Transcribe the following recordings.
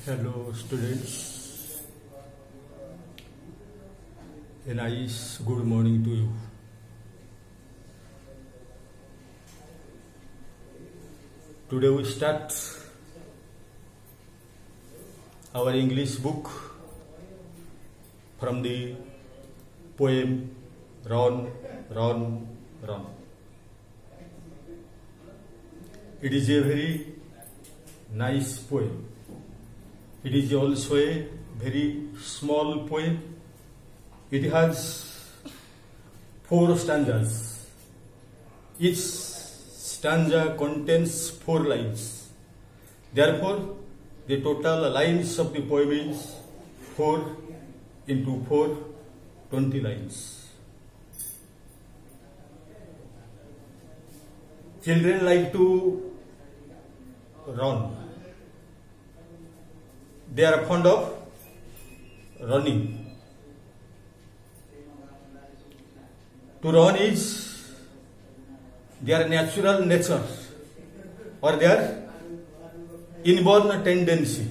Hello students, a nice good morning to you. Today we start our English book from the poem Run, Run, Run. It is a very nice poem. It is also a very small poem. It has 4 stanzas. Each stanza contains 4 lines. Therefore, the total lines of the poem is 4 into 4, 20 lines. Children like to run. They are fond of running. To run is their natural nature or their inborn tendency.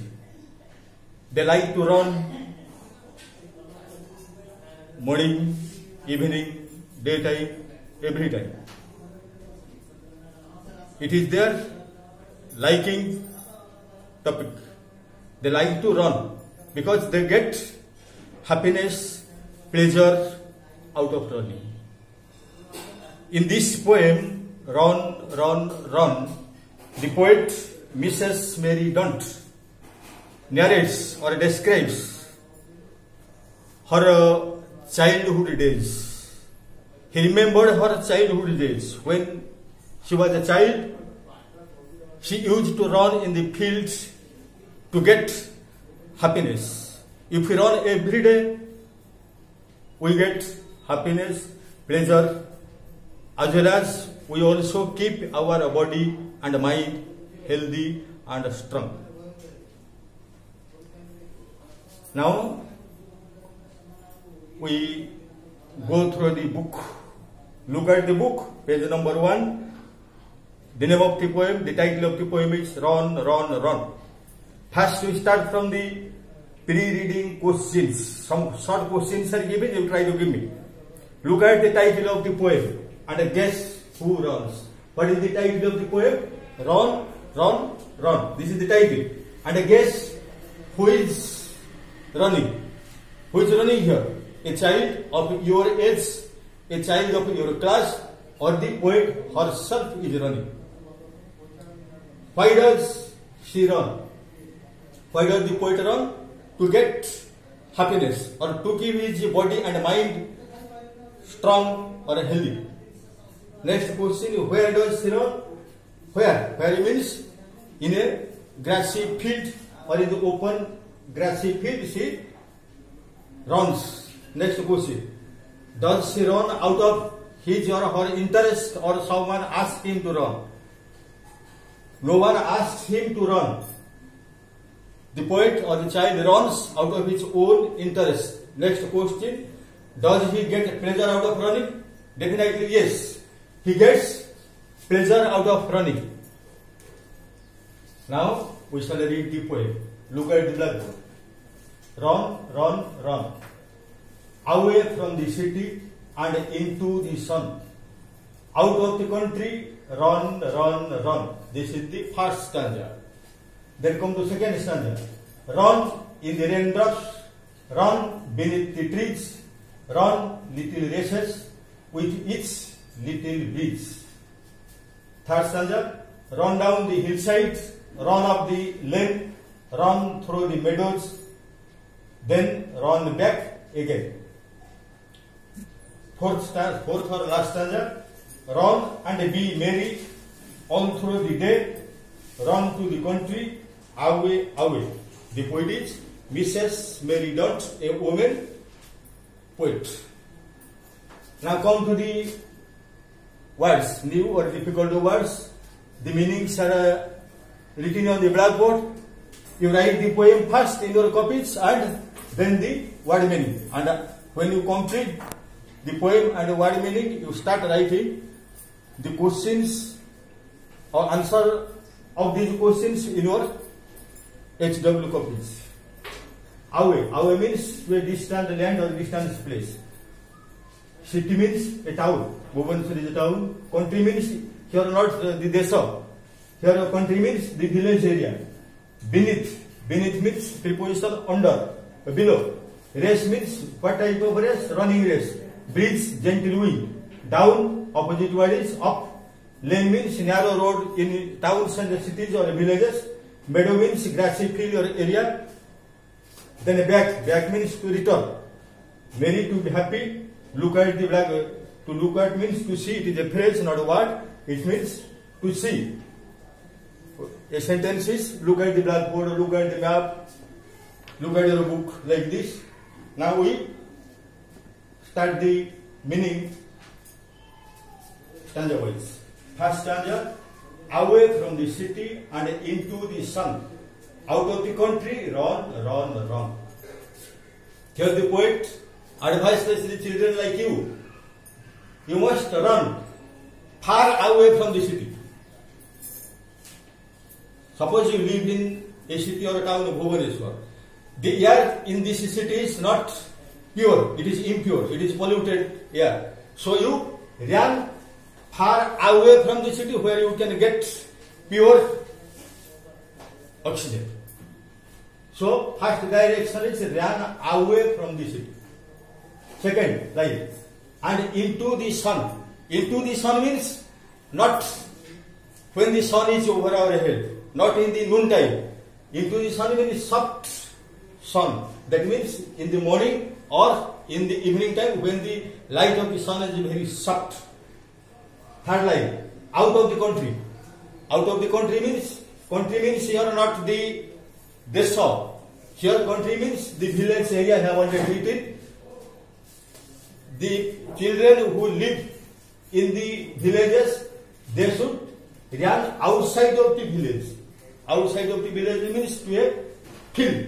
They like to run morning, evening, daytime, every time. It is their liking topic. They like to run because they get happiness, pleasure out of running. In this poem, Run, Run, Run, the poet Mrs. Mary Dunt narrates or describes her childhood days. He remembered her childhood days. When she was a child, she used to run in the fields to get happiness. If we run every day, we get happiness, pleasure, as well as we also keep our body and mind healthy and strong. Now, we go through the book. Look at the book, page number 1. The name of the poem, the title of the poem is Run, Run, Run. First, we start from the pre-reading questions. Some short questions are given, you try to give me. Look at the title of the poem and guess who runs. What is the title of the poem? Run, Run, Run. This is the title. And guess who is running. Who is running here? A child of your age, a child of your class, or the poet herself is running. Why does she run? Why does the poet run? To get happiness or to keep his body and mind strong or healthy. Next question, where does he run? Where? Where means in a grassy field or in the open grassy field she runs. Next question, does she run out of his or her interest or someone asks him to run? No one asks him to run. The poet or the child runs out of his own interest. Next question, does he get pleasure out of running? Definitely yes. He gets pleasure out of running. Now we shall read the poem. Look at the blackboard. Run, run, run. Away from the city and into the sun. Out of the country, run, run, run. This is the first stanza. Then come to second stanza. Run in the raindrops, run beneath the trees, run little races with each little breeze. Third stanza. Run down the hillsides, run up the lane, run through the meadows, then run back again. Fourth or last stanza. Run and be merry all through the day, run to the country, away, away. The poet is Mrs. Mary Dunt, a woman poet. Now come to the words, new or difficult words. The meanings are written on the blackboard. You write the poem first in your copies and then the word meaning. And when you complete the poem and the word meaning, you start writing the questions or answer of these questions in your HW copies. Away means to a distant land or distant place. City means a town. Bhubaneswar is a town. Country means here not the desha. Here country means the village area. Beneath means preposition under, below. Race means what type of race? Running race. Bridge, gentle wing. Down, opposite word is up. Lane means narrow road in towns and cities or villages. Meadow means grassy field or area. Then back means to return. Merry, to be happy. Look at the black. To look at means to see. It is a phrase, not a word. It means to see. A sentence is look at the blackboard, look at the map, look at your book, like this. Now we start the meaning stanza wise. First stanza: away from the city and into the sun, out of the country, run. Here the poet advises the children like you. You must run far away from the city. Suppose you live in a city or a town of Bhubaneswar. The air in this city is not pure, it is impure, it is polluted air. So you run far away from the city where you can get pure oxygen. So first direction is run away from the city. Second line, and into the sun. Into the sun means not when the sun is over our head, not in the noontime. Into the sun means soft sun. That means in the morning or in the evening time when the light of the sun is very soft. Third line, out of the country. Out of the country means here not the desha. Here country means the village area I have already written. The children who live in the villages, they should run outside of the village. Outside of the village means to a field.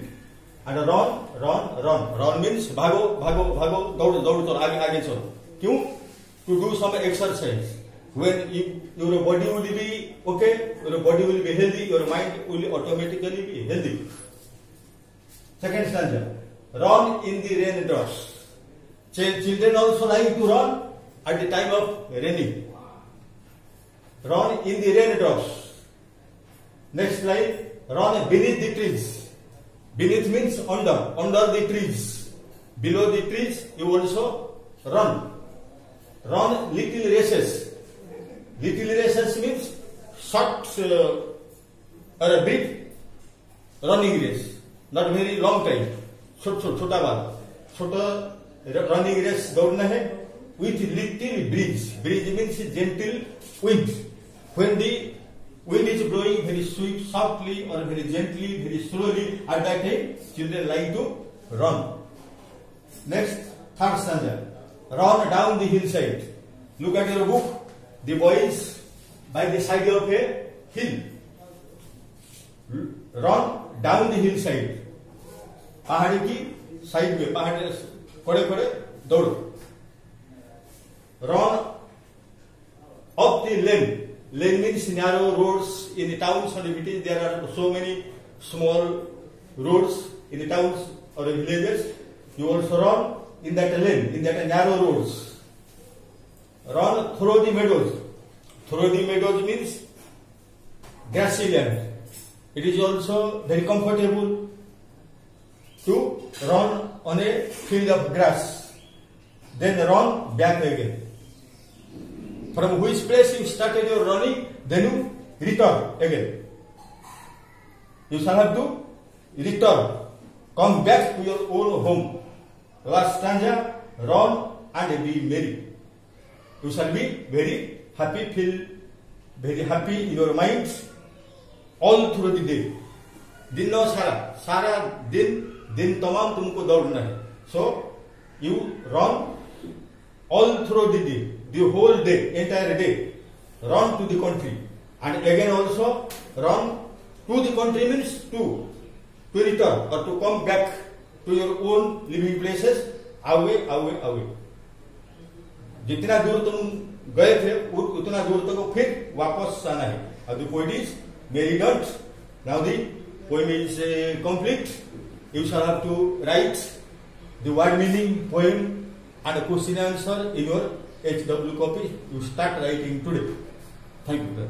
And run means bhago, daudo, aage chalo. Kyun? To do some exercise. When your body will be okay, your body will be healthy, your mind will automatically be healthy. Second stanza, run in the rain drops. Children also like to run at the time of raining. Run in the rain drops. Next line, run beneath the trees. Beneath means under the trees. Below the trees, you also run. Run little races. Little races means short or a big running race. Not very long time. छोटा बात. छोटा running race दौड़ना है with little breeze. Breeze means gentle wind. When the wind is blowing very sweet, softly or very gently, very slowly, at that time children like to run. Next, third stanza, run down the hillside. Look at your book. The boy is by the side of a hill. Run down the hillside. पहाड़ी की side में, पहाड़ खड़े खड़े दौड़ो. Run up the lane. Lane means narrow roads. In the towns or the villages, there are so many small roads in the towns or the villages. You also run in that lane, in that narrow roads. Run through the meadows. Through the meadows means grassy land. It is also very comfortable to run on a field of grass. Then run back again. From which place you started your running, then you return again. You shall have to return. Come back to your own home. Last stanza, run and be merry. You shall be very happy, feel very happy in your mind all through the day. दिन और सारा दिन तमाम तुमको दौड़ना है. So you run all through the day, the whole day, entire day. Run to the country, and again also run to the country means to return or to come back to your own living places. Away. जितना दूर तुम गए थे उतना दूर तक फिर वापस आना है. अब the poet is merry not. Now the poem is complete. You shall have to write the word meaning, poem, and a question answer in your HW copy. You start writing today. Thank you, sir.